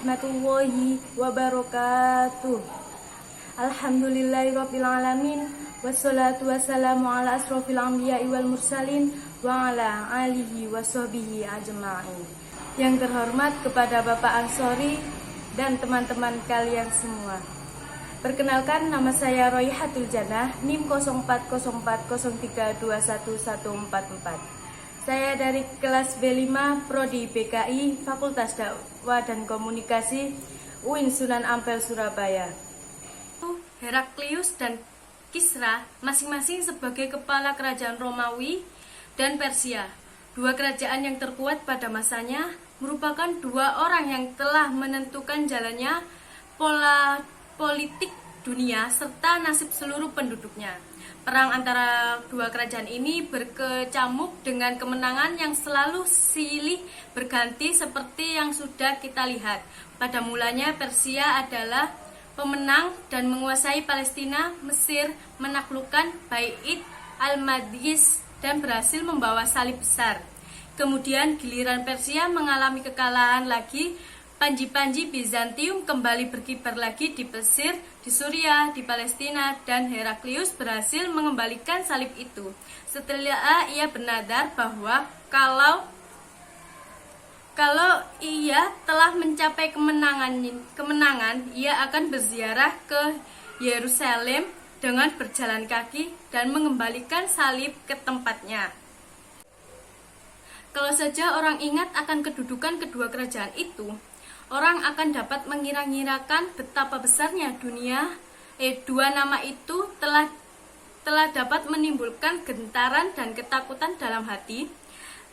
warahmatullahi wabarakatuh. Alhamdulillahirabbil alamin wassalatu wassalamu ala asrofil anbiya'i wal mursalin wa ala alihi washabihi ajma'in. Yang terhormat kepada Bapak Ansori dan teman-teman kalian semua. Perkenalkan, nama saya Royhatul Jannah, NIM 040403211144. Saya dari kelas B5 Prodi PKI Fakultas Dakwah dan Komunikasi UIN Sunan Ampel Surabaya. Heraklius dan Kisra masing-masing sebagai kepala kerajaan Romawi dan Persia. Dua kerajaan yang terkuat pada masanya, merupakan dua orang yang telah menentukan jalannya pola politik dunia serta nasib seluruh penduduknya. Perang antara dua kerajaan ini berkecamuk dengan kemenangan yang selalu silih berganti seperti yang sudah kita lihat. Pada mulanya Persia adalah pemenang dan menguasai Palestina, Mesir, menaklukkan Bait al-Maqdis dan berhasil membawa salib besar. Kemudian giliran Persia mengalami kekalahan lagi. Panji-panji Bizantium kembali berkibar lagi di Mesir, di Suriah, di Palestina, dan Heraklius berhasil mengembalikan salib itu. Setelah ia bernadar bahwa kalau ia telah mencapai kemenangan, ia akan berziarah ke Yerusalem dengan berjalan kaki dan mengembalikan salib ke tempatnya. Kalau saja orang ingat akan kedudukan kedua kerajaan itu, orang akan dapat mengira-ngirakan betapa besarnya dunia. Dua nama itu telah dapat menimbulkan gentaran dan ketakutan dalam hati.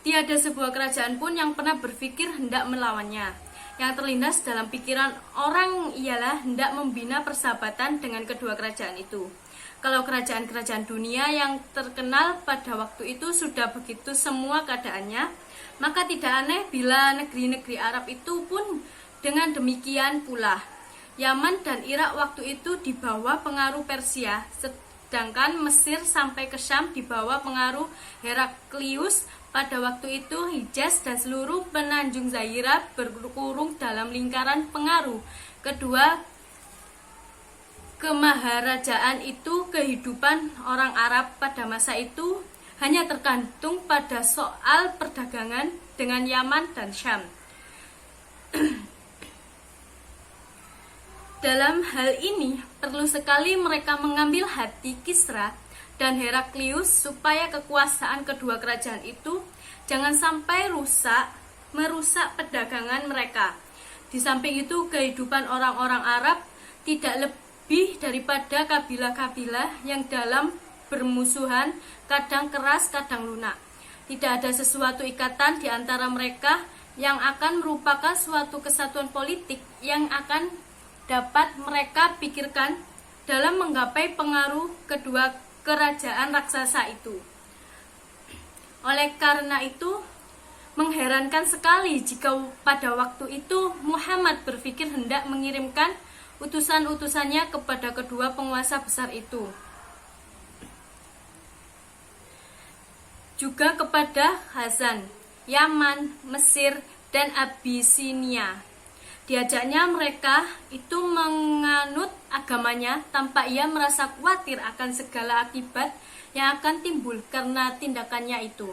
Tiada sebuah kerajaan pun yang pernah berpikir hendak melawannya. Yang terlintas dalam pikiran orang ialah hendak membina persahabatan dengan kedua kerajaan itu. Kalau kerajaan-kerajaan dunia yang terkenal pada waktu itu sudah begitu semua keadaannya, maka tidak aneh bila negeri-negeri Arab itu pun dengan demikian pula. Yaman dan Irak waktu itu di bawah pengaruh Persia, sedangkan Mesir sampai ke Syam di bawah pengaruh Heraklius. Pada waktu itu Hijaz dan seluruh penanjung Zairah berkurung dalam lingkaran pengaruh kedua kemaharajaan itu. Kehidupan orang Arab pada masa itu hanya tergantung pada soal perdagangan dengan Yaman dan Syam. Dalam hal ini, perlu sekali mereka mengambil hati Kisra dan Heraklius supaya kekuasaan kedua kerajaan itu jangan sampai merusak perdagangan mereka. Di samping itu, kehidupan orang-orang Arab tidak lebih daripada kabilah-kabilah yang dalam bermusuhan, kadang keras, kadang lunak. Tidak ada sesuatu ikatan di antara mereka yang akan merupakan suatu kesatuan politik yang akan dapat mereka pikirkan dalam menggapai pengaruh kedua kerajaan raksasa itu. Oleh karena itu, mengherankan sekali jika pada waktu itu Muhammad berpikir hendak mengirimkan utusan-utusannya kepada kedua penguasa besar itu. Juga kepada Hasan, Yaman, Mesir, dan Abisinia. Diajaknya mereka itu menganut agamanya tanpa ia merasa khawatir akan segala akibat yang akan timbul karena tindakannya itu,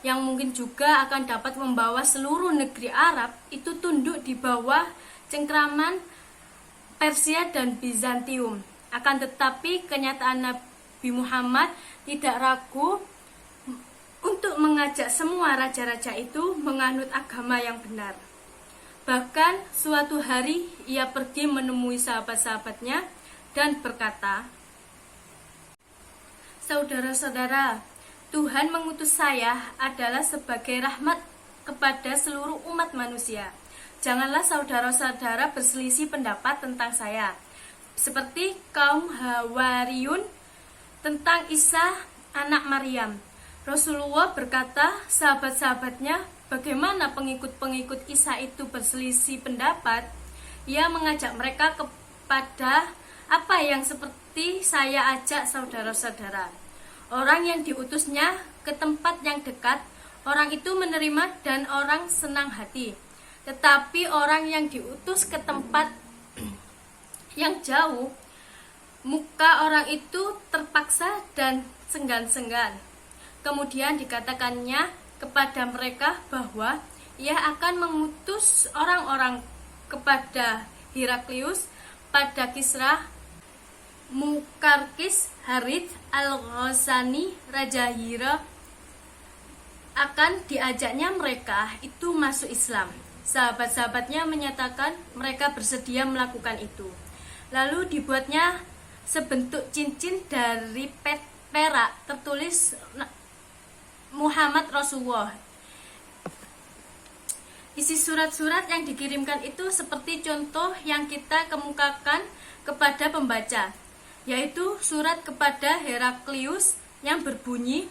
yang mungkin juga akan dapat membawa seluruh negeri Arab itu tunduk di bawah cengkraman Persia dan Bizantium. Akan tetapi kenyataan Nabi Muhammad tidak ragu untuk mengajak semua raja-raja itu menganut agama yang benar. Bahkan suatu hari ia pergi menemui sahabat-sahabatnya dan berkata, "Saudara-saudara, Tuhan mengutus saya adalah sebagai rahmat kepada seluruh umat manusia. Janganlah saudara-saudara berselisih pendapat tentang saya, seperti kaum Hawariyun tentang Isa anak Maryam." Rasulullah berkata, sahabat-sahabatnya, bagaimana pengikut-pengikut Isa itu berselisih pendapat? Ia mengajak mereka kepada apa yang seperti saya ajak saudara-saudara. Orang yang diutusnya ke tempat yang dekat, orang itu menerima dan orang senang hati. Tetapi orang yang diutus ke tempat yang jauh, muka orang itu terpaksa dan senggan-senggan. Kemudian dikatakannya kepada mereka bahwa ia akan mengutus orang-orang kepada Heraklius, pada Kisra, Mukarkis, Harith, Al-Ghazani, Raja Hira. Akan diajaknya mereka itu masuk Islam. Sahabat-sahabatnya menyatakan mereka bersedia melakukan itu. Lalu dibuatnya sebentuk cincin dari perak tertulis Muhammad Rasulullah. Isi surat-surat yang dikirimkan itu seperti contoh yang kita kemukakan kepada pembaca, yaitu surat kepada Heraklius yang berbunyi,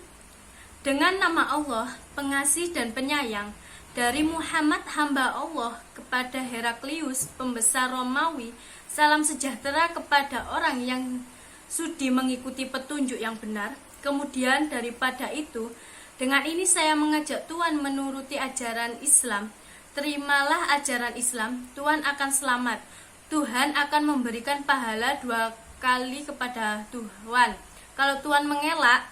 dengan nama Allah, pengasih dan penyayang, dari Muhammad hamba Allah kepada Heraklius, pembesar Romawi, salam sejahtera kepada orang yang sudi mengikuti petunjuk yang benar. Kemudian daripada itu, dengan ini saya mengajak Tuhan menuruti ajaran Islam. Terimalah ajaran Islam, Tuhan akan selamat. Tuhan akan memberikan pahala 2 kali kepada Tuhan. Kalau Tuhan mengelak,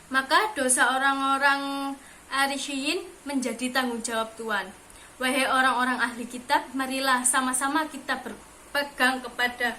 maka dosa orang-orang Arisyiyin menjadi tanggung jawab Tuhan. Wahai orang-orang ahli kitab, marilah sama-sama kita berpegang kepada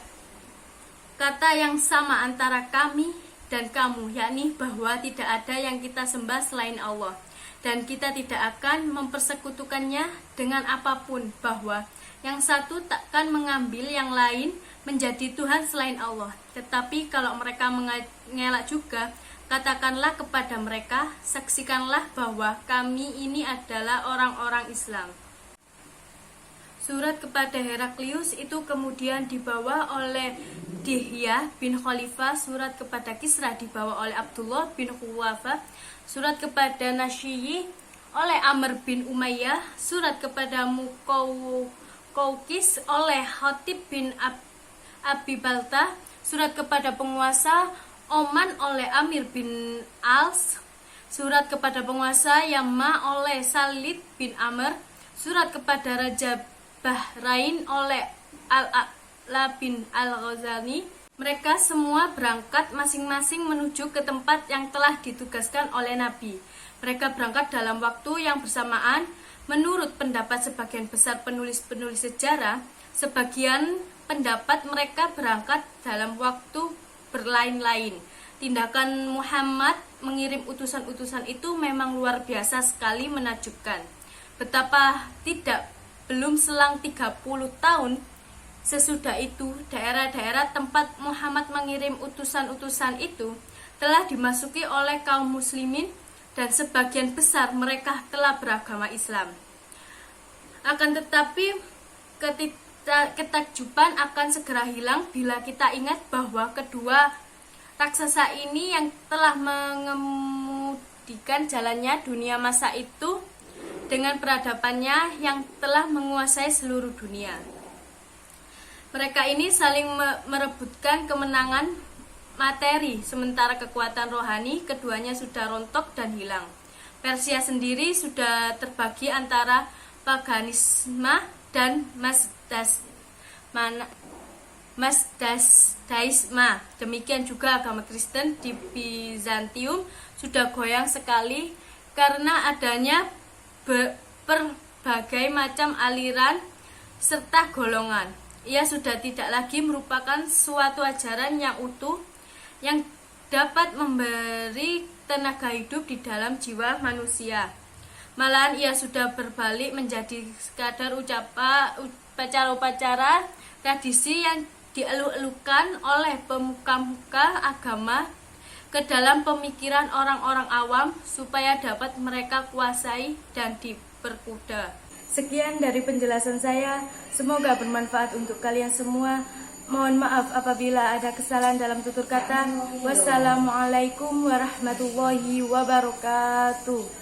kata yang sama antara kami dan kamu, yakni bahwa tidak ada yang kita sembah selain Allah, dan kita tidak akan mempersekutukannya dengan apapun, bahwa yang satu takkan mengambil yang lain menjadi Tuhan selain Allah. Tetapi kalau mereka mengelak juga, katakanlah kepada mereka, saksikanlah bahwa kami ini adalah orang-orang Islam. Surat kepada Heraklius itu kemudian dibawa oleh Dihya bin Khalifah, surat kepada Kisra dibawa oleh Abdullah bin Khuwafa, surat kepada Nasyi oleh Amr bin Umayyah, surat kepada Muqawqis oleh Hatib bin Abi Balta, surat kepada penguasa Oman oleh Amir bin Als, surat kepada penguasa Yamma oleh Salid bin Amr, surat kepada Raja Bahrain oleh Al-A'la bin Al-Ghazani. Mereka semua berangkat masing-masing menuju ke tempat yang telah ditugaskan oleh Nabi. Mereka berangkat dalam waktu yang bersamaan. Menurut pendapat sebagian besar penulis-penulis sejarah, sebagian pendapat mereka berangkat dalam waktu berlain-lain. Tindakan Muhammad mengirim utusan-utusan itu memang luar biasa sekali, menakjubkan. Betapa tidak, belum selang 30 tahun sesudah itu, daerah-daerah tempat Muhammad mengirim utusan-utusan itu telah dimasuki oleh kaum muslimin, dan sebagian besar mereka telah beragama Islam. Akan tetapi ketakjuban akan segera hilang bila kita ingat bahwa kedua raksasa ini yang telah mengemudikan jalannya dunia masa itu dengan peradabannya yang telah menguasai seluruh dunia. Mereka ini saling merebutkan kemenangan materi, sementara kekuatan rohani keduanya sudah rontok dan hilang. Persia sendiri sudah terbagi antara paganisme dan Mazdaisme. Demikian juga agama Kristen di Bizantium sudah goyang sekali karena adanya berbagai macam aliran serta golongan. Ia sudah tidak lagi merupakan suatu ajaran yang utuh yang dapat memberi tenaga hidup di dalam jiwa manusia. Malahan ia sudah berbalik menjadi sekadar upacara-upacara tradisi yang dieluk-elukan oleh pemuka-muka agama ke dalam pemikiran orang-orang awam supaya dapat mereka kuasai dan diperkuda. Sekian dari penjelasan saya, semoga bermanfaat untuk kalian semua. Mohon maaf apabila ada kesalahan dalam tutur kata. Wassalamualaikum warahmatullahi wabarakatuh.